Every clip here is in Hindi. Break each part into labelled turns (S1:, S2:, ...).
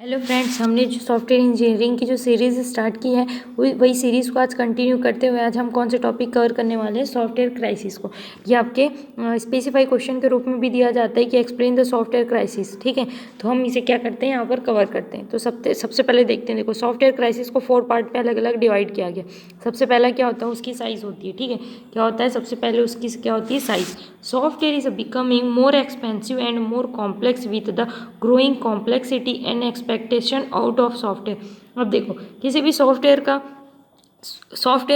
S1: हेलो फ्रेंड्स, हमने जो सॉफ्टवेयर इंजीनियरिंग की जो सीरीज़ स्टार्ट की है वही सीरीज़ को आज कंटिन्यू करते हुए आज हम कौन से टॉपिक कवर करने वाले हैं, सॉफ्टवेयर क्राइसिस को। ये आपके स्पेसिफाई क्वेश्चन के रूप में भी दिया जाता है कि एक्सप्लेन द सॉफ्टवेयर क्राइसिस। ठीक है, तो हम इसे क्या करते हैं, यहाँ पर कवर करते हैं। तो सबसे पहले देखते हैं। देखो, सॉफ्टवेयर क्राइसिस को 4 पार्ट में अलग अलग डिवाइड किया गया। सबसे पहला क्या होता है, उसकी साइज़ होती है। ठीक है, क्या होता है, सबसे पहले उसकी क्या होती है, size. Software is becoming more expensive and more complex with the growing complexity and expectation out of software. अब देखो, किसी भी सॉफ्टवेयर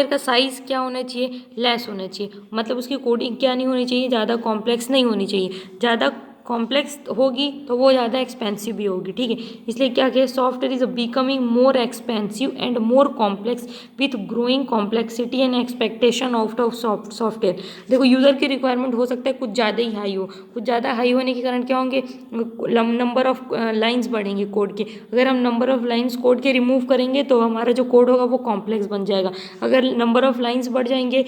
S1: का साइज़ क्या होना चाहिए, लेस होना चाहिए। मतलब उसकी कोडिंग क्या नहीं होनी चाहिए, ज़्यादा कॉम्प्लेक्स नहीं होनी चाहिए। ज़्यादा कॉम्प्लेक्स होगी तो वो ज़्यादा एक्सपेंसिव भी होगी। ठीक है, इसलिए क्या किया, software is becoming more expensive and more complex with growing complexity and expectation out of software. देखो, यूज़र की रिक्वायरमेंट हो सकता है कुछ ज़्यादा ही हाई हो। कुछ ज़्यादा हाई होने के कारण क्या होंगे, नंबर ऑफ लाइन्स बढ़ेंगे कोड के। अगर हम नंबर ऑफ लाइन्स कोड के रिमूव करेंगे तो हमारा जो कोड होगा वो कॉम्प्लेक्स बन जाएगा। अगर नंबर ऑफ लाइन्स बढ़ जाएंगे,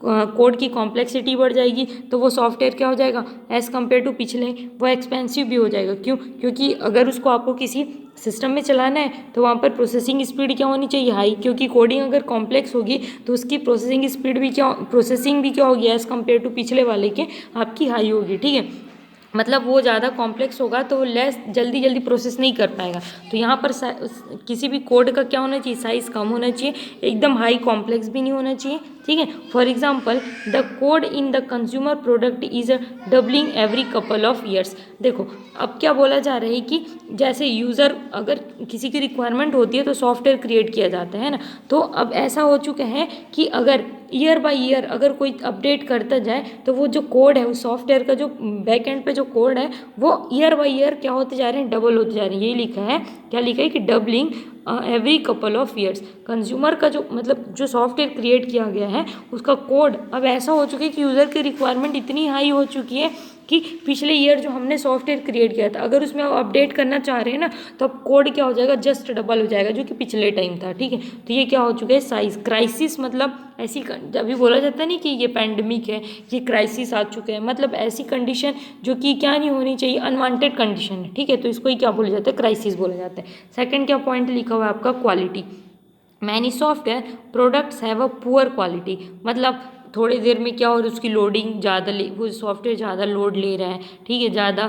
S1: कोड की कॉम्प्लेक्सिटी बढ़ जाएगी, तो वो सॉफ्टवेयर क्या हो जाएगा, एज़ कम्पेयर टू पिछले वो एक्सपेंसिव भी हो जाएगा। क्यों? क्योंकि अगर उसको आपको किसी सिस्टम में चलाना है तो वहाँ पर प्रोसेसिंग स्पीड क्या होनी चाहिए, हाई। क्योंकि कोडिंग अगर कॉम्प्लेक्स होगी तो उसकी प्रोसेसिंग भी क्या होगी, एज़ कम्पेयर टू पिछले वाले के आपकी हाई होगी। ठीक है, मतलब वो ज़्यादा कॉम्प्लेक्स होगा तो वो लेस जल्दी प्रोसेस नहीं कर पाएगा। तो यहाँ पर किसी भी कोड का क्या होना चाहिए, साइज़ कम होना चाहिए, एकदम हाई कॉम्प्लेक्स भी नहीं होना चाहिए। ठीक है, for example the code in the consumer product is doubling every couple of years. देखो, अब क्या बोला जा रहा है कि जैसे यूज़र अगर किसी की रिक्वायरमेंट होती है तो सॉफ्टवेयर क्रिएट किया जाता है ना। तो अब ऐसा हो चुका है कि अगर ईयर बाय ईयर अगर कोई अपडेट करता जाए तो वो जो कोड है, उस सॉफ्टवेयर का जो बैक एंड पे जो कोड है वो ईयर बाय ईयर क्या होते जा रहे हैं, डबल होते जा रहे हैं। यही लिखा है, क्या लिखा है कि doubling every couple of years. Consumer का जो मतलब जो सॉफ्टवेयर क्रिएट किया गया है उसका कोड अब ऐसा हो चुका है कि यूज़र की रिक्वायरमेंट इतनी हाई हो चुकी है कि पिछले ईयर जो हमने सॉफ्टवेयर क्रिएट किया था अगर उसमें आप अपडेट करना चाह रहे हैं ना तो अब कोड क्या हो जाएगा, जस्ट डबल हो जाएगा जो कि पिछले टाइम था। ठीक है, तो ये क्या हो चुका है, साइज क्राइसिस। मतलब ऐसी अभी बोला जाता है नहीं कि ये पैंडमिक है, ये क्राइसिस आ चुका है। मतलब ऐसी कंडीशन जो कि क्या नहीं होनी चाहिए, अनवांटेड कंडीशन है। ठीक है, तो इसको ही क्या बोला जाता है, क्राइसिस बोला जाता है। सेकंड क्या पॉइंट लिखा हुआ है आपका, quality. Many software products have a poor quality. मतलब थोड़ी देर में क्या हो रहा है, उसकी लोडिंग ज़्यादा वो सॉफ्टवेयर ज़्यादा लोड ले रहा है। ठीक है, ज़्यादा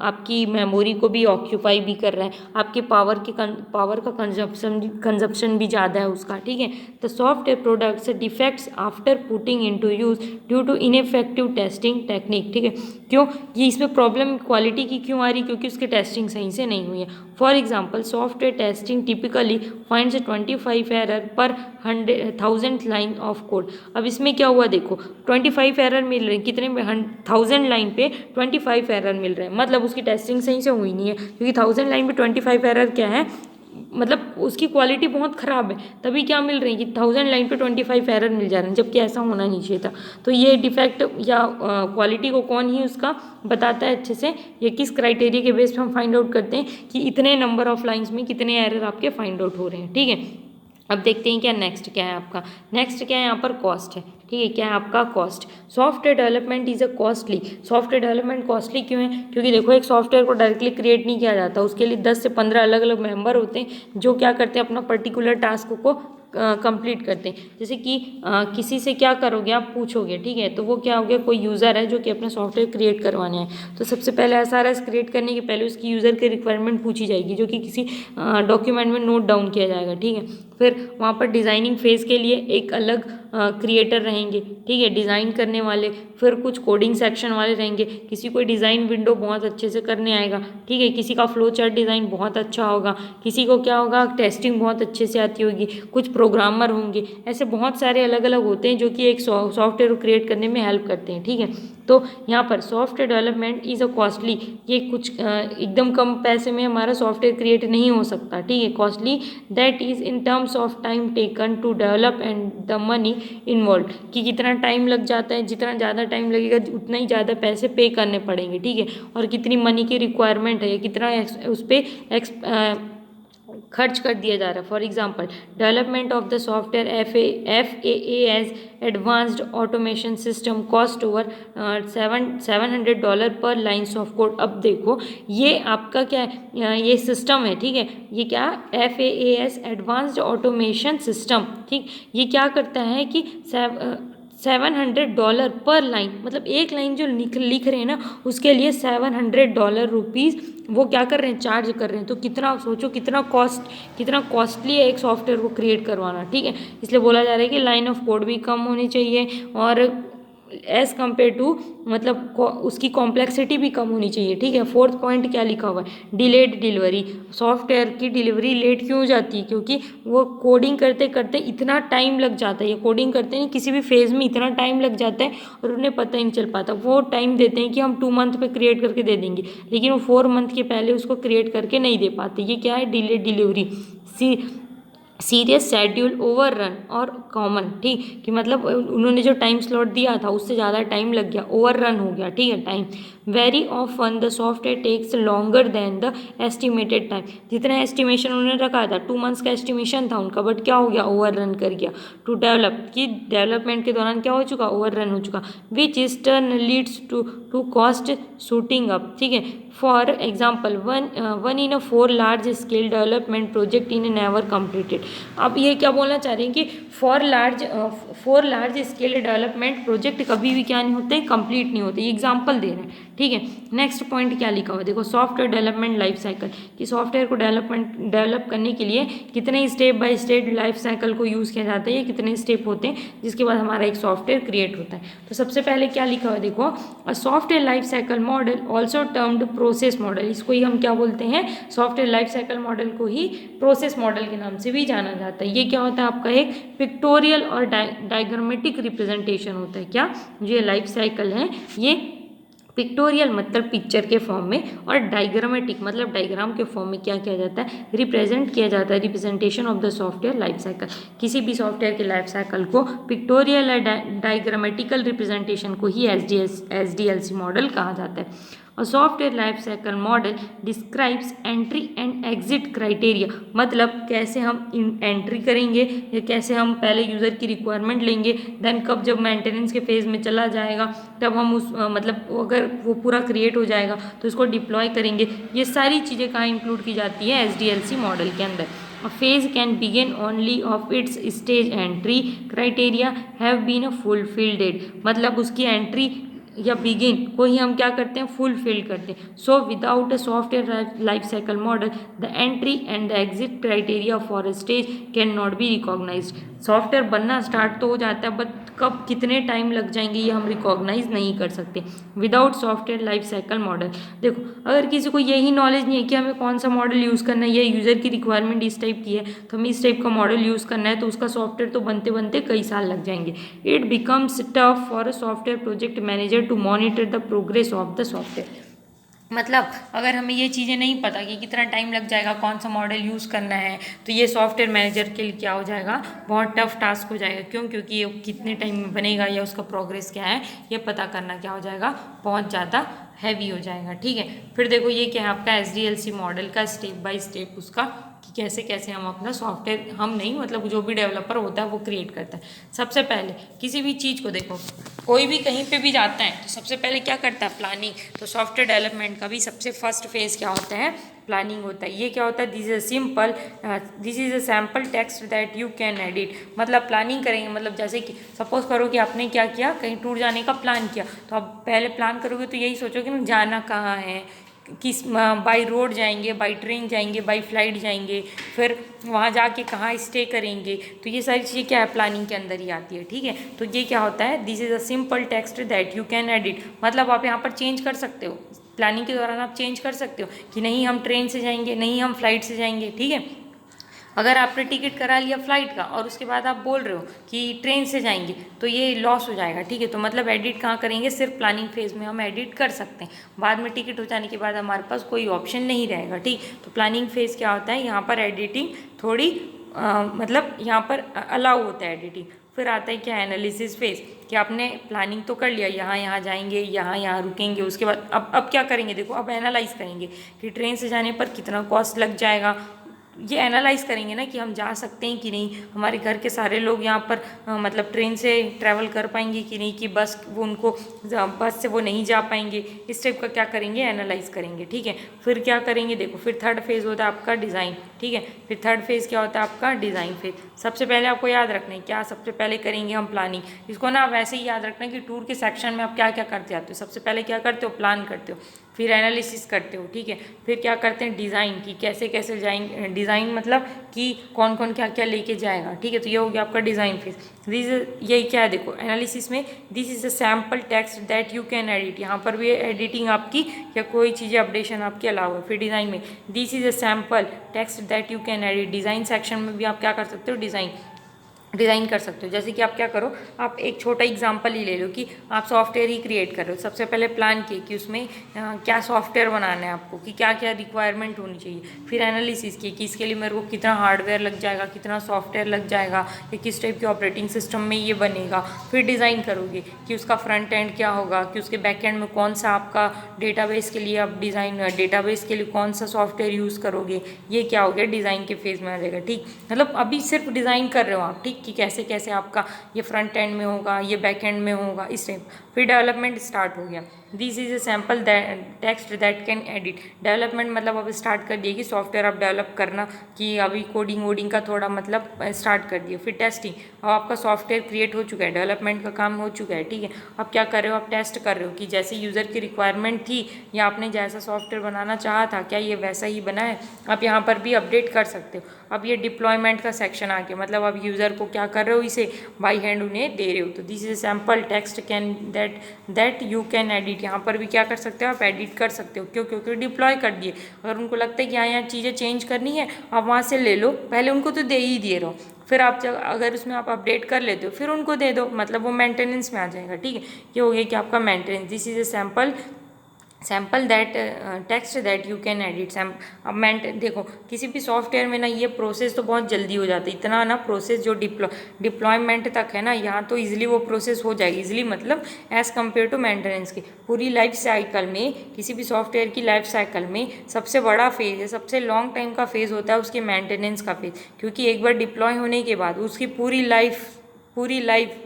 S1: आपकी मेमोरी को भी ऑक्यूपाई भी कर रहा है, आपके पावर का कंजप्शन भी ज़्यादा है उसका। ठीक है, the software products defects after putting into use due to ineffective testing technique. ठीक है, क्यों ये इसमें प्रॉब्लम क्वालिटी की क्यों आ रही, क्योंकि उसकी टेस्टिंग सही से नहीं हुई है। For example, software testing typically finds 25 error पर 100,000 लाइन ऑफ कोड। अब इसमें क्या हुआ, देखो 25 एरर मिल रहे हैं, कितने में, 1000 लाइन पे 25 एरर मिल रहे हैं। मतलब उसकी टेस्टिंग सही से हुई नहीं है, क्योंकि 1000 लाइन पे 25 एरर क्या है, मतलब उसकी क्वालिटी बहुत ख़राब है। तभी क्या मिल रही है कि 1000 लाइन पे 25 एरर मिल जा रहे हैं, जबकि ऐसा होना नहीं चाहिए था। तो ये डिफेक्ट या क्वालिटी को कौन ही उसका बताता है अच्छे से, ये किस क्राइटेरिया के बेस पे हम फाइंड आउट करते हैं कि इतने नंबर ऑफ लाइन्स में कितने एरर आपके फाइंड आउट हो रहे हैं। ठीक है, अब देखते हैं क्या नेक्स्ट क्या है आपका। नेक्स्ट क्या है यहाँ पर, कॉस्ट है। ठीक है, क्या है आपका, cost. Software development is a costly. Software development costly क्यों है, क्योंकि देखो एक सॉफ्टवेयर को डायरेक्टली क्रिएट नहीं किया जाता, उसके लिए 10 से 15 अलग अलग मेंबर होते हैं जो क्या करते हैं, अपना पर्टिकुलर टास्क को कंप्लीट करते हैं। जैसे कि किसी से क्या करोगे, आप पूछोगे। ठीक है, तो वो क्या हो गया, कोई यूज़र है जो कि अपना सॉफ्टवेयर क्रिएट करवाने हैं, तो सबसे पहले एसआरएस क्रिएट करने के पहले उसकी यूज़र की रिक्वायरमेंट पूछी जाएगी जो कि किसी डॉक्यूमेंट में नोट डाउन किया जाएगा। ठीक है, फिर वहाँ पर डिज़ाइनिंग फेज़ के लिए एक अलग क्रिएटर रहेंगे। ठीक है, डिज़ाइन करने वाले। फिर कुछ कोडिंग सेक्शन वाले रहेंगे, किसी को डिज़ाइन विंडो बहुत अच्छे से करने आएगा। ठीक है, किसी का फ्लो चार्ट डिज़ाइन बहुत अच्छा होगा, किसी को क्या होगा, टेस्टिंग बहुत अच्छे से आती होगी, कुछ प्रोग्रामर होंगे। ऐसे बहुत सारे अलग अलग होते हैं जो कि एक सॉफ्टवेयर को क्रिएट करने में हेल्प करते हैं। ठीक है, तो यहाँ पर software development is a costly. ये कुछ एकदम कम पैसे में हमारा सॉफ्टवेयर क्रिएट नहीं हो सकता। ठीक है, costly that is in terms of time taken to develop and the money involve, कि कितना टाइम लग जाता है, जितना ज़्यादा टाइम लगेगा उतना ही ज़्यादा पैसे पे करने पड़ेंगे। ठीक है, और कितनी मनी की रिक्वायरमेंट है, कितना उस पर खर्च कर दिया जा रहा है। For example development of the software FAAS advanced automation system cost over $700 पर लाइन्स ऑफ कोड। अब देखो ये आपका क्या है, ये सिस्टम है, ठीक है, ये क्या FAAS एडवांस्ड ऑटोमेशन सिस्टम, ठीक, ये क्या करता है कि $700 पर लाइन, मतलब एक लाइन जो लिख रहे हैं ना उसके लिए $700 रुपीज़ वो क्या कर रहे हैं, चार्ज कर रहे हैं। तो कितना सोचो, कितना कॉस्टली है एक सॉफ्टवेयर को क्रिएट करवाना, ठीक है। इसलिए बोला जा रहा है कि लाइन ऑफ कोड भी कम होनी चाहिए और एज़ कम्पेयर टू मतलब उसकी कॉम्प्लेक्सिटी भी कम होनी चाहिए, ठीक है। फोर्थ पॉइंट क्या लिखा हुआ है, डिलेड डिलीवरी। सॉफ्टवेयर की डिलीवरी लेट क्यों हो जाती है, क्योंकि वो कोडिंग करते करते इतना टाइम लग जाता है, ये कोडिंग करते नहीं किसी भी फेज़ में इतना टाइम लग जाता है और उन्हें पता ही नहीं चल पाता। वो टाइम देते हैं कि हम 2 मंथ पे क्रिएट करके दे देंगे, लेकिन वो 4 मंथ के पहले उसको क्रिएट करके नहीं दे पाते। ये क्या है, delayed delivery. Serious schedule overrun और कॉमन, ठीक, कि मतलब उन्होंने जो टाइम स्लॉट दिया था उससे ज़्यादा टाइम लग गया, ओवररन हो गया, ठीक है, time. Very often the software takes longer than the estimated time. जितना एस्टिमेशन उन्होंने रखा था 2 मंथ्स का एस्टिमेशन था उनका, बट क्या हो गया, ओवररन कर गया। टू डेवलप, कि डेवलपमेंट के दौरान क्या हो चुका, ओवररन हो चुका। Which is turn leads to cost shooting up, ठीक है। For example one in a 4 large scale development project in never completed. अब ये क्या बोलना चाह रहे हैं कि 4 लार्ज स्केल डेवलपमेंट प्रोजेक्ट कभी भी क्या नहीं होते, कंप्लीट नहीं होते। ये एग्जाम्पल दे रहे हैं, ठीक है। नेक्स्ट पॉइंट क्या लिखा हुआ है, देखो सॉफ्टवेयर डेवलपमेंट लाइफ साइकिल, कि सॉफ्टवेयर को डेवलप करने के लिए कितने step by step life cycle को यूज़ किया जाता है, ये कितने स्टेप होते हैं जिसके बाद हमारा एक सॉफ्टवेयर क्रिएट होता है। तो सबसे पहले क्या लिखा हुआ है, देखो अ software life cycle model also termed process model. इसको ही हम क्या बोलते हैं, सॉफ्टवेयर लाइफ साइकिल मॉडल को ही प्रोसेस मॉडल के नाम से भी जाना जाता है। ये क्या होता है, आपका एक पिक्टोरियल और डायग्रामेटिक रिप्रेजेंटेशन होता है। क्या, जो ये लाइफ साइकिल है ये पिक्टोरियल मतलब पिक्चर के फॉर्म में और डायग्रामेटिक मतलब डायग्राम के फॉर्म में क्या किया जाता है, रिप्रेजेंट किया जाता है। Representation of the software life cycle, किसी भी सॉफ्टवेयर के लाइफ साइकिल को पिक्टोरियल या डायग्रामेटिकल रिप्रेजेंटेशन को ही SDLC मॉडल कहा जाता है। A software life cycle model describes entry and exit criteria, मतलब कैसे हम एंट्री करेंगे या कैसे हम पहले यूज़र की रिक्वायरमेंट लेंगे, देन कब जब मेंटेनेंस के फेज़ में चला जाएगा तब हम उस मतलब अगर वो पूरा क्रिएट हो जाएगा तो उसको डिप्लॉय करेंगे। ये सारी चीज़ें कहाँ इंक्लूड की जाती है, SDLC मॉडल के अंदर। A phase can begin only of its stage entry criteria have been fulfilled, मतलब उसकी एंट्री या बिगिन को ही हम क्या करते हैं, फुलफिल करते हैं। So without a software life cycle model the entry and the exit criteria for a stage can not be recognised. Software बनना स्टार्ट तो हो जाता है, बट कब कितने टाइम लग जाएंगे ये हम रिकॉग्नाइज नहीं कर सकते without software life cycle model. देखो अगर किसी को यही नॉलेज नहीं है कि हमें कौन सा मॉडल यूज़ करना है, ये यूज़र की रिक्वायरमेंट इस टाइप की है तो हमें इस टाइप का मॉडल यूज़ करना है, तो उसका सॉफ्टवेयर तो बनते बनते कई साल लग जाएंगे। It becomes tough for a software project manager to monitor the progress of the software. मतलब अगर हमें ये चीज़ें नहीं पता कि कितना टाइम लग जाएगा, कौन सा मॉडल यूज़ करना है, तो ये सॉफ्टवेयर मैनेजर के लिए क्या हो जाएगा, बहुत टफ टास्क हो जाएगा। क्यों, क्योंकि ये कितने टाइम में बनेगा या उसका प्रोग्रेस क्या है ये पता करना क्या हो जाएगा, बहुत ज़्यादा हैवी हो जाएगा, ठीक है। फिर देखो ये क्या है आपका SDLC मॉडल का स्टेप बाय स्टेप उसका कि कैसे कैसे हम अपना सॉफ्टवेयर, हम नहीं मतलब जो भी डेवलपर होता है वो क्रिएट करता है। सबसे पहले किसी भी चीज़ को देखो, कोई भी कहीं पे भी जाता है तो सबसे पहले क्या करता है, प्लानिंग। तो सॉफ्टवेयर डेवलपमेंट का भी सबसे फर्स्ट फेज़ क्या होता है, प्लानिंग होता है। ये क्या होता है, this is a sample text that you can edit. मतलब प्लानिंग करेंगे, मतलब जैसे कि सपोज करो कि आपने क्या किया, कहीं टूर जाने का प्लान किया, तो आप पहले प्लान करोगे तो यही सोचोगे ना जाना कहाँ है, किस बाई रोड जाएंगे, बाई ट्रेन जाएंगे, बाई फ्लाइट जाएंगे, फिर वहाँ जाके कहाँ स्टे करेंगे। तो ये सारी चीज़ें क्या है, प्लानिंग के अंदर ही आती है, ठीक है। तो ये क्या होता है, this is a simple text that you can edit, मतलब आप यहाँ पर चेंज कर सकते हो, प्लानिंग के दौरान आप चेंज कर सकते हो कि नहीं हम ट्रेन से जाएंगे, नहीं हम फ्लाइट से जाएंगे, ठीक है। अगर आपने टिकट करा लिया फ्लाइट का और उसके बाद आप बोल रहे हो कि ट्रेन से जाएंगे तो ये लॉस हो जाएगा, ठीक है। तो मतलब एडिट कहाँ करेंगे, सिर्फ प्लानिंग फेज में हम एडिट कर सकते हैं, बाद में टिकट हो जाने के बाद हमारे पास कोई ऑप्शन नहीं रहेगा, ठीक। तो प्लानिंग फेज क्या होता है, यहाँ पर एडिटिंग थोड़ी मतलब यहाँ पर अलाउ होता है एडिटिंग। फिर आता है क्या, एनालिसिस फेज, कि आपने प्लानिंग तो कर लिया, यहाँ जाएंगे, यहाँ रुकेंगे, उसके बाद अब क्या करेंगे, देखो अब एनालाइज करेंगे कि ट्रेन से जाने पर कितना कॉस्ट लग जाएगा, ये एनालाइज करेंगे ना कि हम जा सकते हैं कि नहीं, हमारे घर के सारे लोग यहाँ पर मतलब ट्रेन से ट्रैवल कर पाएंगे कि नहीं, कि बस वो उनको बस से वो नहीं जा पाएंगे, इस टाइप का क्या करेंगे, एनालाइज करेंगे। ठीक है, फिर क्या करेंगे, देखो फिर थर्ड फेज़ होता है आपका डिज़ाइन। ठीक है, फिर थर्ड फेज़ क्या होता है आपका, डिज़ाइन फेज। सबसे पहले आपको याद रखना है क्या, सबसे पहले करेंगे हम प्लानिंग। इसको ना आप वैसे ही याद रखना कि टूर के सेक्शन में आप क्या क्या करते आते हो। सबसे पहले क्या करते हो, प्लान करते हो, फिर एनालिसिस करते हो। ठीक है, फिर क्या करते हैं, डिज़ाइन की कैसे कैसे जाएंगे, डिज़ाइन मतलब कि कौन कौन क्या क्या लेके जाएगा। ठीक है, तो ये हो गया आपका डिज़ाइन फेज। दिस यही क्या है, देखो एनालिसिस में this is a sample text that you can edit, यहाँ पर भी एडिटिंग आपकी या कोई चीज़ें अपडेशन आपकी अलाउ है। फिर डिज़ाइन में this is a sample text that you can edit, design section में भी आप क्या कर सकते हो, डिज़ाइन कर सकते हो। जैसे कि आप क्या करो, आप एक छोटा एग्जांपल ही ले लो कि आप सॉफ्टवेयर ही क्रिएट कर रहे हो। सबसे पहले प्लान किए कि उसमें क्या सॉफ्टवेयर बनाना है आपको, कि क्या क्या रिक्वायरमेंट होनी चाहिए। फिर एनालिसिस की कि इसके लिए मेरे को कितना हार्डवेयर लग जाएगा, कितना सॉफ्टवेयर लग जाएगा, या किस टाइप के ऑपरेटिंग सिस्टम में ये बनेगा। फिर डिज़ाइन करोगे कि उसका फ्रंट एंड क्या होगा, कि उसके बैक एंड में कौन सा आपका डेटाबेस के लिए आप डिज़ाइन, डेटाबेस के लिए कौन सा सॉफ्टवेयर यूज़ करोगे। ये क्या हो गया, डिज़ाइन के फेज़ में आ जाएगा। ठीक, मतलब अभी सिर्फ डिज़ाइन कर रहे हो आप, ठीक, कि कैसे कैसे आपका ये फ्रंट एंड में होगा, ये बैक एंड में होगा, इस टाइप। फिर डेवलपमेंट स्टार्ट हो गया, this is a sample text that can edit. Development मतलब अब स्टार्ट कर दिए कि सॉफ्टवेयर आप डेवलप करना, कि अभी कोडिंग वोडिंग का थोड़ा मतलब स्टार्ट कर दिए। फिर टेस्टिंग, अब आपका सॉफ्टवेयर क्रिएट हो चुका है, डेवलपमेंट का काम हो चुका है। ठीक है, अब क्या कर रहे हो, आप टेस्ट कर रहे हो कि जैसे यूज़र की रिक्वायरमेंट थी या आपने जैसा सॉफ्टवेयर बनाना चाहा था क्या ये वैसा ही बना है। आप यहाँ पर भी अपडेट कर सकते हो। अब ये डिप्लॉयमेंट का सेक्शन आ गया, मतलब अब यूज़र को क्या कर रहे हो, इसे बाई हैंड उन्हें दे रहे हो। तो this is sample text can that you can edit, यहाँ पर भी क्या कर सकते हो, आप एडिट कर सकते हो। क्यों, क्योंकि डिप्लॉय कर दिए। अगर उनको लगता है कि यहाँ चीज़ें चेंज करनी है, आप वहाँ से ले लो, पहले उनको तो दे ही दिए रहो, फिर आप जब अगर उसमें आप अपडेट कर लेते हो फिर उनको दे दो, मतलब वो मेंटेनेंस में आ जाएगा। ठीक है, ये हो गया कि आपका maintenance. This is a sample that text that you can edit. अब देखो किसी भी सॉफ्टवेयर में ना ये प्रोसेस तो बहुत जल्दी हो जाती है, इतना ना प्रोसेस जो डिप्लॉयमेंट तक है ना, यहाँ तो इजीली वो प्रोसेस हो जाएगी। इजीली मतलब एज़ कम्पेयर टू मेंटेनेंस की पूरी लाइफ साइकिल में, किसी भी सॉफ्टवेयर की लाइफ साइकिल में सबसे बड़ा फेज़ है, सबसे लॉन्ग टाइम का फेज़ होता है उसके मेंटेनेंस का फेज़। क्योंकि एक बार डिप्लॉय होने के बाद उसकी पूरी लाइफ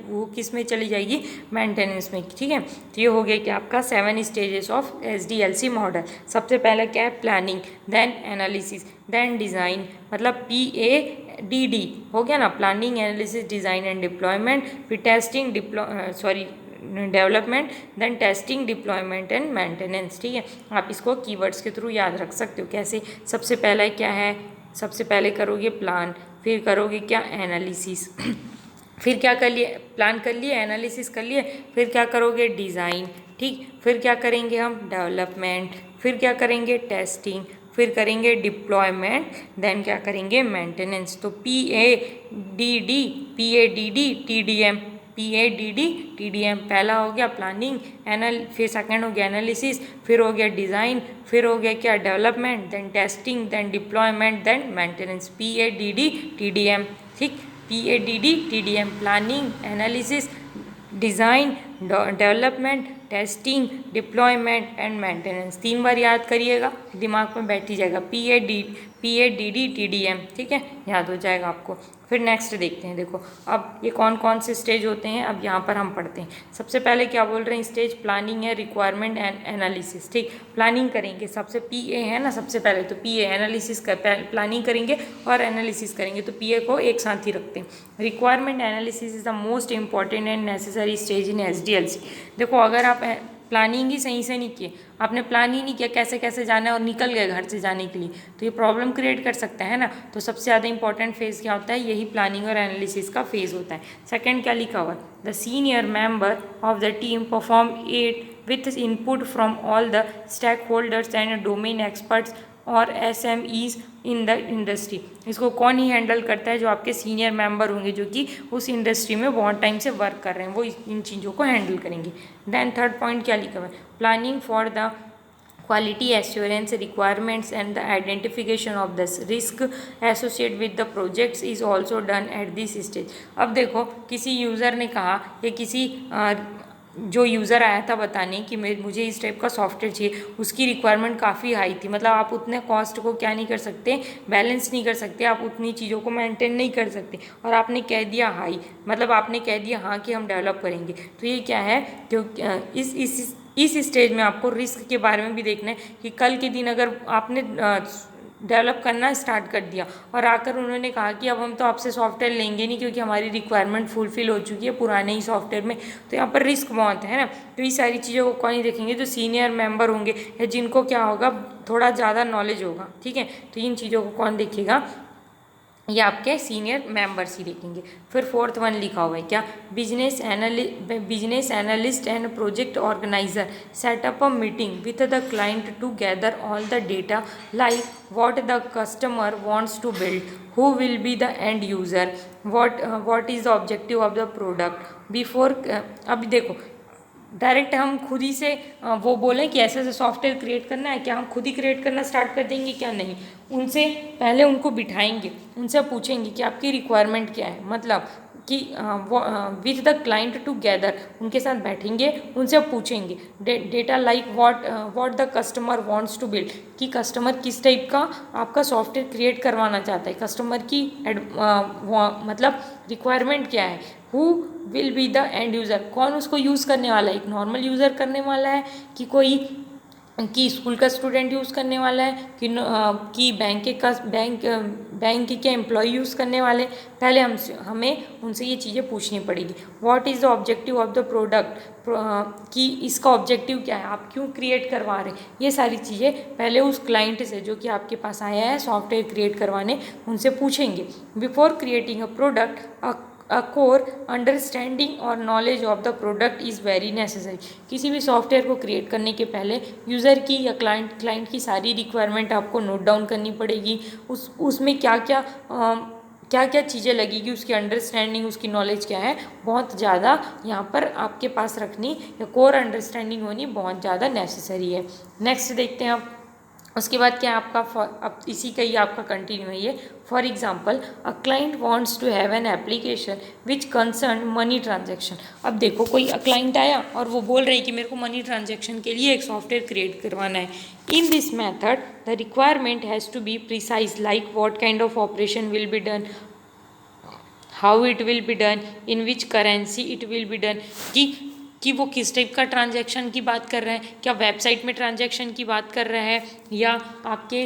S1: वो किस में चली जाएगी, मेंटेनेंस में। ठीक है, तो ये हो गया कि आपका 7 स्टेजेस ऑफ SDLC मॉडल। सबसे पहले क्या है, planning, then analysis, then design, मतलब PADD हो गया ना, planning, analysis, design and deployment. फिर testing, development, then testing, deployment and maintenance. ठीक है, आप इसको कीवर्ड्स के थ्रू याद रख सकते हो। कैसे, सबसे पहले क्या है, सबसे पहले करोगे प्लान, फिर करोगे क्या, एनालिसिस, फिर क्या कर लिए, प्लान कर लिए, एनालिसिस कर लिए, फिर क्या करोगे, डिज़ाइन। ठीक, फिर क्या करेंगे हम, डेवलपमेंट, फिर क्या करेंगे, टेस्टिंग, फिर करेंगे डिप्लॉयमेंट, देन क्या करेंगे, मेंटेनेंस। तो PADD TDM पहला हो गया प्लानिंग, फिर सेकंड हो गया एनालिसिस, फिर हो गया डिज़ाइन, फिर हो गया क्या, development, then testing, then deployment, then maintenance. PADD TDM। ठीक, PADD TDM, planning, analysis, design, development, testing, deployment and maintenance. 3 बार याद करिएगा, दिमाग में बैठ ही जाएगा, PADD TDM। ठीक है, याद हो जाएगा आपको। फिर नेक्स्ट देखते हैं, देखो अब ये कौन कौन से स्टेज होते हैं, अब यहाँ पर हम पढ़ते हैं। सबसे पहले क्या बोल रहे हैं, स्टेज प्लानिंग है, रिक्वायरमेंट एंड एनालिसिस। ठीक, प्लानिंग करेंगे, सबसे PA है ना, सबसे पहले तो PA एनालिसिस कर, प्लानिंग करेंगे और एनालिसिस करेंगे, तो PA को एक साथ ही रखते हैं। Requirement analysis is the most important and necessary stage in SDLC। देखो अगर आप प्लानिंग ही सही से नहीं किए, आपने प्लान ही नहीं किया कैसे कैसे जाना है और निकल गए घर से जाने के लिए, तो ये प्रॉब्लम क्रिएट कर सकता है ना। तो सबसे ज़्यादा इंपॉर्टेंट फेज़ क्या होता है, यही प्लानिंग और एनालिसिस का फेज़ होता है। सेकंड क्या लिखा हुआ, the senior member of the team perform it with input from all the stakeholders and domain experts और SMEs इन द इंडस्ट्री। इसको कौन ही हैंडल करता है, जो आपके सीनियर मेंबर होंगे जो कि उस इंडस्ट्री में बहुत टाइम से वर्क कर रहे हैं, वो इन चीज़ों को हैंडल करेंगे। देन थर्ड पॉइंट क्या लिखा हुआ है, planning for the quality assurance requirements and the identification of the risk associated with the projects is also done at this stage। अब देखो किसी यूज़र ने कहा कि किसी जो यूज़र आया था बताने कि मुझे इस टाइप का सॉफ्टवेयर चाहिए, उसकी रिक्वायरमेंट काफ़ी हाई थी। मतलब आप उतने कॉस्ट को क्या नहीं कर सकते, बैलेंस नहीं कर सकते, आप उतनी चीज़ों को मेंटेन नहीं कर सकते, और आपने कह दिया हाई, मतलब आपने कह दिया हाँ कि हम डेवलप करेंगे। तो ये क्या है, क्योंकि इस स्टेज में आपको रिस्क के बारे में भी देखना है कि कल के दिन अगर आपने डेवलप करना स्टार्ट कर दिया और आकर उन्होंने कहा कि अब हम तो आपसे सॉफ्टवेयर लेंगे नहीं क्योंकि हमारी रिक्वायरमेंट फुलफिल हो चुकी है पुराने ही सॉफ्टवेयर में, तो यहाँ पर रिस्क बहुत है ना। तो ये सारी चीज़ों को कौन नहीं देखेंगे, जो सीनियर मेंबर होंगे या जिनको क्या होगा, थोड़ा ज़्यादा नॉलेज होगा, ठीक है, तो इन चीज़ों को कौन देखेगा, ये आपके सीनियर मेंबर्स ही देखेंगे। फिर फोर्थ वन लिखा हुआ है क्या, business analyst and project organiser set up a meeting with the client to gather all the data like what the customer wants to build, who will be the end user, what is the objective of the product before। अभी देखो डायरेक्ट हम खुद ही से वो बोलें कि ऐसे ऐसे सॉफ्टवेयर क्रिएट करना है, क्या हम खुद ही क्रिएट करना स्टार्ट कर देंगे, क्या नहीं, उनसे पहले उनको बिठाएंगे, उनसे पूछेंगे कि आपकी रिक्वायरमेंट क्या है, मतलब कि विथ द क्लाइंट टुगेदर, उनके साथ बैठेंगे, उनसे पूछेंगे data like what the customer wants to build, कि कस्टमर किस टाइप का आपका सॉफ्टवेयर क्रिएट करवाना चाहता है, कस्टमर की मतलब रिक्वायरमेंट क्या है, who will be the end user, कौन उसको यूज़ करने वाला है, एक नॉर्मल यूज़र करने वाला है कि कोई कि स्कूल का स्टूडेंट यूज़ करने वाला है कि बैंक के एम्प्लॉय यूज़ करने वाले, पहले हमें उनसे ये चीज़ें पूछनी पड़ेगी। What is the objective of the product, कि इसका ऑब्जेक्टिव क्या है, आप क्यों क्रिएट करवा रहे हैं, ये सारी चीज़ें पहले उस क्लाइंट से जो कि आपके पास आया है सॉफ्टवेयर क्रिएट करवाने, उनसे पूछेंगे। Before creating a product a core understanding और knowledge of the product is very necessary. किसी भी सॉफ्टवेयर को क्रिएट करने के पहले यूज़र की या क्लाइंट की सारी रिक्वायरमेंट आपको नोट डाउन करनी पड़ेगी, उसमें क्या क्या चीज़ें लगेगी, उसकी अंडरस्टैंडिंग, उसकी नॉलेज क्या है, बहुत ज़्यादा यहाँ पर आपके पास रखनी या कोर अंडरस्टैंडिंग होनी बहुत ज़्यादा नेसेसरी है। नेक्स्ट देखते हैं आप, उसके बाद क्या आपका अब इसी का ही आपका कंटिन्यू है ये। For example a client wants to have an application which concern money transaction. अब देखो कोई क्लाइंट आया और वो बोल रही है कि मेरे को मनी ट्रांजैक्शन के लिए एक सॉफ्टवेयर क्रिएट करवाना है। In this method the requirement has to be precise like what kind of operation will be done, how it will be done, in which currency it will be done, कि वो किस टाइप का ट्रांजैक्शन की बात कर रहे हैं, क्या वेबसाइट में ट्रांजैक्शन की बात कर रहे हैं, या आपके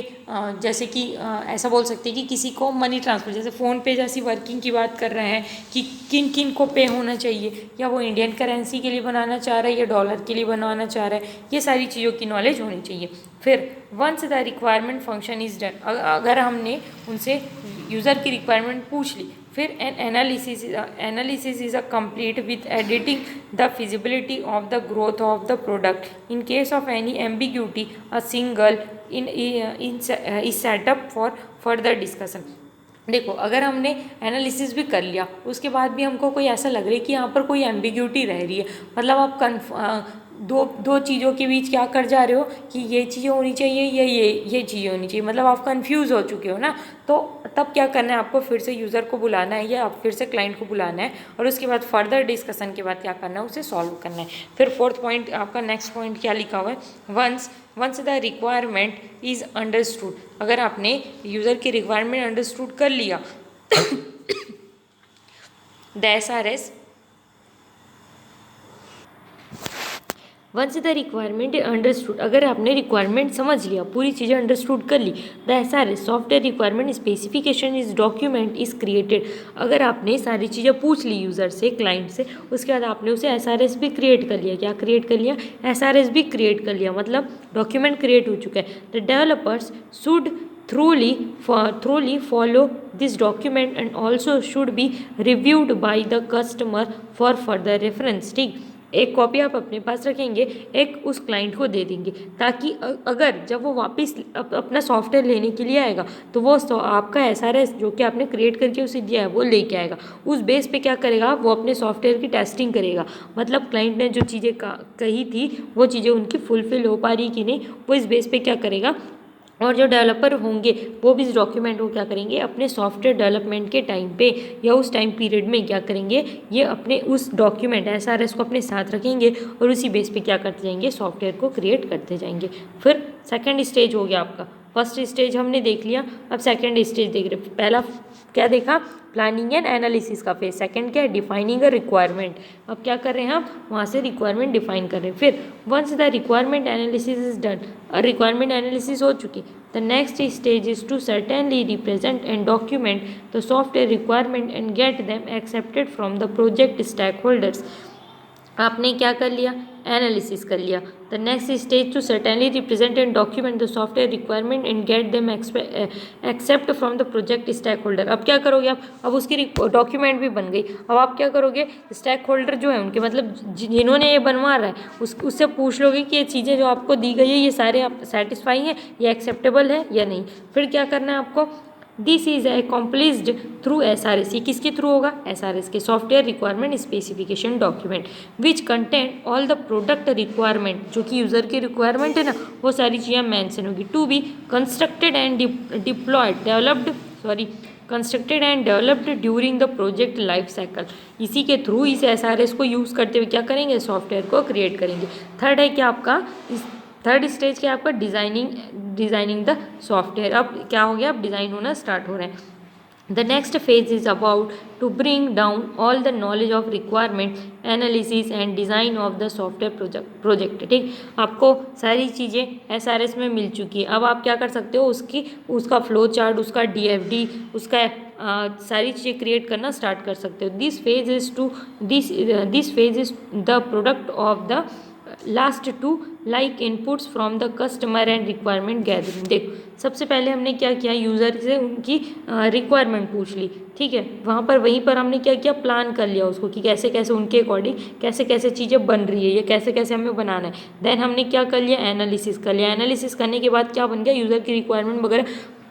S1: जैसे कि ऐसा बोल सकते हैं कि किसी को मनी ट्रांसफ़र जैसे फ़ोन पे जैसी वर्किंग की बात कर रहे हैं कि किन किन को पे होना चाहिए, या वो इंडियन करेंसी के लिए बनाना चाह रहा है या डॉलर के लिए बनवाना चाह रहा है, ये सारी चीज़ों की नॉलेज होनी चाहिए। फिर once the requirement function is done, अगर हमने उनसे यूज़र की रिक्वायरमेंट पूछ ली, फिर an analysis is a complete with editing the feasibility of the growth of the product in case of any ambiguity a single in setup for further discussion. देखो अगर हमने एनालिसिस भी कर लिया उसके बाद भी हमको कोई ऐसा लग रहा है कि यहाँ पर कोई एम्बिग्यूटी रह रही है, मतलब आप दो चीज़ों के बीच क्या कर जा रहे हो कि ये चीज़ें होनी चाहिए या ये चीज़ें होनी चाहिए, मतलब आप कंफ्यूज हो चुके हो ना, तो तब क्या करना है, आपको फिर से यूज़र को बुलाना है या फिर से क्लाइंट को बुलाना है और उसके बाद फर्दर डिस्कशन के बाद क्या करना है, उसे सॉल्व करना है। फिर फोर्थ पॉइंट आपका नेक्स्ट पॉइंट क्या लिखा हुआ है, once the requirement is understood, अगर आपने यूज़र की रिक्वायरमेंट अंडरस्टूड कर लिया the SRS once the requirement understood, अगर आपने रिक्वायरमेंट समझ लिया, पूरी चीज़ें अंडरस्टूड कर ली, the SRS software requirement specification is document is created, अगर आपने सारी चीज़ें पूछ ली यूज़र से, क्लाइंट से, उसके बाद आपने उसे SRS भी क्रिएट कर लिया, क्या क्रिएट कर लिया, SRS भी क्रिएट कर लिया, मतलब डॉक्यूमेंट क्रिएट हो चुका है। The developers should thoroughly follow this document and also should be reviewed by the customer for further reference। ठीक, एक कॉपी आप अपने पास रखेंगे, एक उस क्लाइंट को दे देंगे, ताकि अगर जब वो वापस अपना सॉफ्टवेयर लेने के लिए आएगा तो वो आपका SRS जो कि आपने क्रिएट करके उसे दिया है वो लेके आएगा, उस बेस पे क्या करेगा, वो अपने सॉफ्टवेयर की टेस्टिंग करेगा, मतलब क्लाइंट ने जो चीज़ें कही थी वो चीज़ें उनकी फुलफिल हो पा रही कि नहीं, वो इस बेस पे क्या करेगा, और जो डेवलपर होंगे वो भी इस डॉक्यूमेंट को क्या करेंगे, अपने सॉफ्टवेयर डेवलपमेंट के टाइम पे या उस टाइम पीरियड में क्या करेंगे, ये अपने उस डॉक्यूमेंट SRS को अपने साथ रखेंगे और उसी बेस पे क्या करते जाएंगे, सॉफ्टवेयर को क्रिएट करते जाएंगे। फिर सेकंड स्टेज हो गया आपका, फर्स्ट स्टेज हमने देख लिया, अब सेकंड स्टेज देख रहे। पहला क्या देखा, प्लानिंग एंड एनालिसिस का फेज। सेकंड क्या है, डिफाइनिंग अ रिक्वायरमेंट। अब क्या कर रहे हैं हम, वहाँ से रिक्वायरमेंट डिफाइन कर रहे हैं। फिर once the requirement analysis is done, requirement analysis हो चुकी, the next stage is to certainly represent and document the software requirement and get them accepted from the project stakeholders. आपने क्या कर लिया, एनालिसिस कर लिया। The next stage to certainly represent and document the software requirement and get them accept from the project stakeholder. अब क्या करोगे आप, अब उसकी डॉक्यूमेंट भी बन गई, अब आप क्या करोगे, स्टेक होल्डर जो है उनके मतलब जिन्होंने ये बनवा रहा है उससे पूछ लोगे कि ये चीज़ें जो आपको दी गई है ये सारे आप सेटिस्फाई हैं, ये एक्सेप्टेबल है या नहीं। फिर क्या करना है आपको, this is accomplished through SRS। ये किसके थ्रू होगा, SRS के, software requirement specification document which content all the product requirement, जो कि यूज़र की रिक्वायरमेंट है ना, वो सारी चीज़ें मेंशन होगी। To be constructed and constructed and developed during the project life cycle. इसी के थ्रू इस SRS को यूज़ करते हुए क्या करेंगे, सॉफ्टवेयर को क्रिएट करेंगे। थर्ड है क्या आपका, थर्ड स्टेज क्या आपका, डिज़ाइनिंग द सॉफ्टवेयर। अब क्या हो गया, अब डिज़ाइन होना स्टार्ट हो रहा है। The next phase is about to bring down all the knowledge of requirement analysis and design of the software project. ठीक, आपको सारी चीज़ें SRS में मिल चुकी है। अब आप क्या कर सकते हो, उसका फ्लो चार्ट, उसका DFD, उसका सारी चीज़ें क्रिएट करना स्टार्ट कर सकते हो। This phase is the product of the last two like inputs from the customer and requirement gathering. देखो सबसे पहले हमने क्या किया, यूज़र से उनकी रिक्वायरमेंट पूछ ली, ठीक है, वहीं पर हमने क्या किया, प्लान कर लिया उसको कि कैसे कैसे उनके अकॉर्डिंग कैसे कैसे चीज़ें बन रही है, ये कैसे कैसे हमें बनाना है। देन हमने क्या कर लिया, एनालिसिस कर लिया। एनालिसिस करने के बाद क्या बन गया, यूज़र की रिक्वायरमेंट वगैरह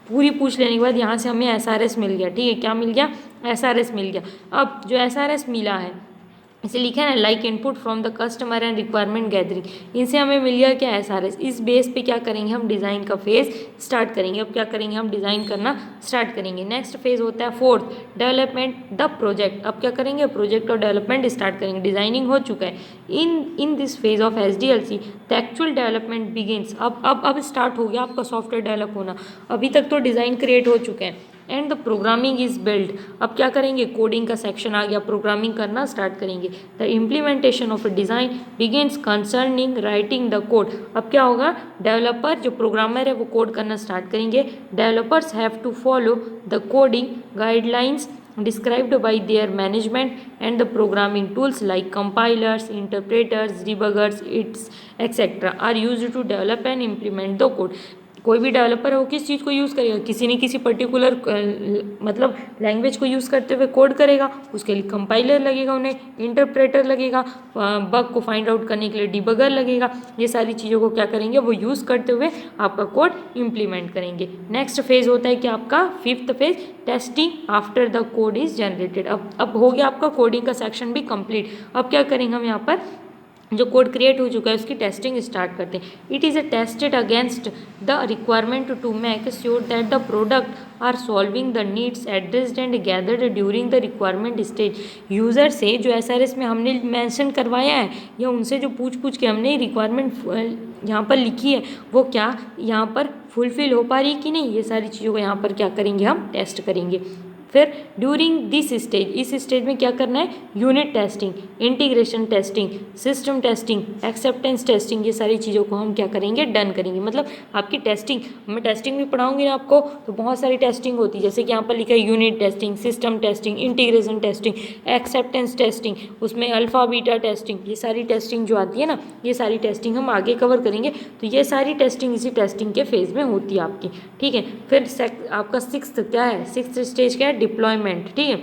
S1: पूरी पूछ लेने के बाद यहाँ से हमें SRS मिल गया। ठीक है, क्या मिल गया, SRS मिल गया। अब जो SRS मिला है इसे लिखा है ना, like input from the customer and requirement gathering, इनसे हमें मिल गया क्या, SRS। इस बेस पे क्या करेंगे, हम डिज़ाइन का फेज स्टार्ट करेंगे। अब क्या करेंगे, हम डिज़ाइन करना स्टार्ट करेंगे। नेक्स्ट फेज होता है फोर्थ, डेवलपमेंट द प्रोजेक्ट। अब क्या करेंगे, प्रोजेक्ट और डेवलपमेंट स्टार्ट करेंगे। डिज़ाइनिंग हो चुका है। In this phase of SDLC the actual development begins. अब स्टार्ट हो गया आपका सॉफ्टवेयर डेवलप होना। अभी तक तो डिज़ाइन क्रिएट हो चुके हैं and the programming is build. अब क्या करेंगे, कोडिंग का सेक्शन आ गया, प्रोग्रामिंग करना स्टार्ट करेंगे। The implementation of a design begins concerning writing the code. अब क्या होगा, डेवलपर जो प्रोग्रामर है वो कोड करना स्टार्ट करेंगे। Developers have to follow the coding guidelines described by their management and the programming tools like compilers, interpreters, debuggers, etc. are used to develop and implement the code. कोई भी डेवलपर है वो किस चीज़ को यूज़ करेगा, किसी न किसी पर्टिकुलर मतलब लैंग्वेज को यूज़ करते हुए कोड करेगा। उसके लिए कंपाइलर लगेगा, उन्हें इंटरप्रेटर लगेगा, बग को फाइंड आउट करने के लिए डिबगर लगेगा। ये सारी चीज़ों को क्या करेंगे, वो यूज़ करते हुए आपका कोड इम्प्लीमेंट करेंगे। नेक्स्ट फेज होता है कि आपका fifth phase, testing after the code is generated. अब हो गया आपका कोडिंग का सेक्शन भी कंप्लीट। अब क्या करेंगे, हम यहाँ पर जो कोड क्रिएट हो चुका है उसकी टेस्टिंग स्टार्ट करते हैं। It is tested against the requirement to make sure that the product are solving the needs addressed and gathered during the requirement stage. User से जो SRS में हमने मेंशन करवाया है या उनसे जो पूछ के हमने रिक्वायरमेंट यहाँ पर लिखी है वो क्या यहाँ पर फुलफिल हो पा रही कि नहीं, ये सारी चीज़ों को यहाँ पर क्या करेंगे, हम टेस्ट करेंगे। फिर ड्यूरिंग दिस स्टेज, इस स्टेज में क्या करना है, unit testing, integration testing, system testing, acceptance testing, ये सारी चीज़ों को हम क्या करेंगे, डन करेंगे। मतलब आपकी टेस्टिंग, मैं टेस्टिंग भी पढ़ाऊंगी ना आपको, तो बहुत सारी टेस्टिंग होती है, जैसे कि यहाँ पर लिखा है unit testing, system testing, integration testing, acceptance testing, उसमें अल्फा बीटा टेस्टिंग, ये सारी टेस्टिंग जो आती है ना, ये सारी टेस्टिंग हम आगे कवर करेंगे। तो ये सारी टेस्टिंग इसी टेस्टिंग के फेज में होती है आपकी, ठीक है। फिर आपका सिक्स्थ क्या है, सिक्स्थ स्टेज क्या है, डिप्लॉयमेंट, ठीक है।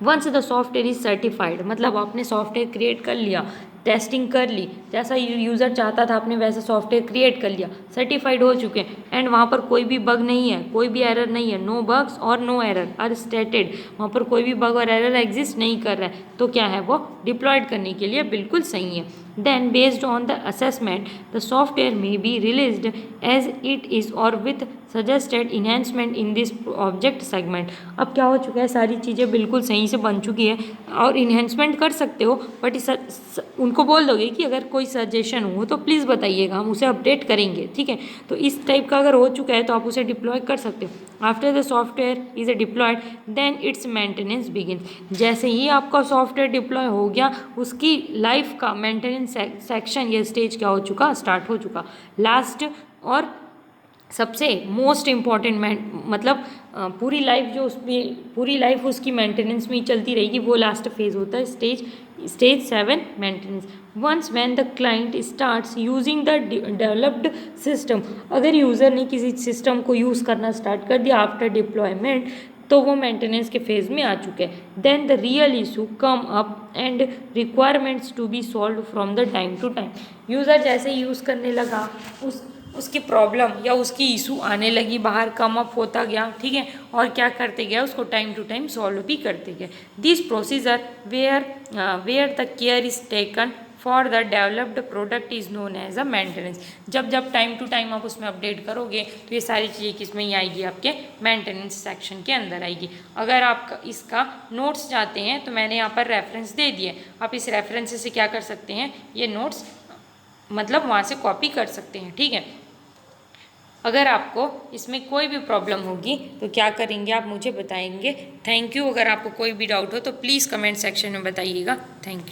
S1: Once the software is certified, मतलब आपने सॉफ्टवेयर क्रिएट कर लिया, टेस्टिंग कर ली, जैसा यूज़र चाहता था आपने वैसा सॉफ्टवेयर क्रिएट कर लिया, सर्टिफाइड हो चुके हैं, एंड वहाँ पर कोई भी बग नहीं है, कोई भी एरर नहीं है, नो बग्स और नो एरर आर स्टेटेड, वहाँ पर कोई भी बग और एरर एग्जिस्ट नहीं कर रहा है, तो क्या है वो डिप्लॉयड करने के लिए बिल्कुल सही है। Then based on the assessment the software may be released as it is or with suggested enhancement in this object segment। अब क्या हो चुका है, सारी चीज़ें बिल्कुल सही से बन चुकी है और इन्हेंसमेंट कर सकते हो, बट उनको बोल दोगे कि अगर कोई सजेशन हो तो प्लीज़ बताइएगा, हम उसे अपडेट करेंगे, ठीक है। तो इस टाइप का अगर हो चुका है तो आप उसे डिप्लॉय कर सकते हो। After the software is deployed then its maintenance begin, जैसे ही आपका सॉफ्टवेयर डिप्लॉय हो गया उसकी लाइफ का मेंटेनेंस सेक्शन या स्टेज क्या हो चुका, स्टार्ट हो चुका। लास्ट और सबसे मोस्ट इम्पॉर्टेंट मतलब पूरी लाइफ जो उसमें पूरी लाइफ उसकी मेंटेनेंस में ही चलती रहेगी, वो लास्ट फेज होता है stage 7 maintenance. Once when the client starts using the developed system, अगर यूज़र ने किसी सिस्टम को यूज़ करना स्टार्ट कर दिया आफ्टर डिप्लॉयमेंट, तो वो मेंटेनेंस के फेज़ में आ चुके हैं। Then the real issue come up and requirements to be solve from the time to time. User जैसे यूज़ करने लगा उसकी प्रॉब्लम या उसकी इशू आने लगी बाहर, कम अप होता गया, ठीक है, और क्या करते गया उसको टाइम टू टाइम सॉल्व भी करते गए। This procedure where the care is taken for the developed product is known as a maintenance. जब जब टाइम टू टाइम आप उसमें अपडेट करोगे तो ये सारी चीज़ें किस में ही आएगी, आपके मेंटेनेंस सेक्शन के अंदर आएगी। अगर आप इसका नोट्स चाहते हैं तो मैंने यहाँ पर रेफरेंस दे दिए, आप इस रेफरेंस से क्या कर सकते हैं, ये नोट्स मतलब वहाँ से कॉपी कर सकते हैं, ठीक है। अगर आपको इसमें कोई भी प्रॉब्लम होगी तो क्या करेंगे, आप मुझे बताएंगे। Thank you. अगर आपको कोई भी डाउट हो तो प्लीज़ कमेंट सेक्शन में बताइएगा। Thank you.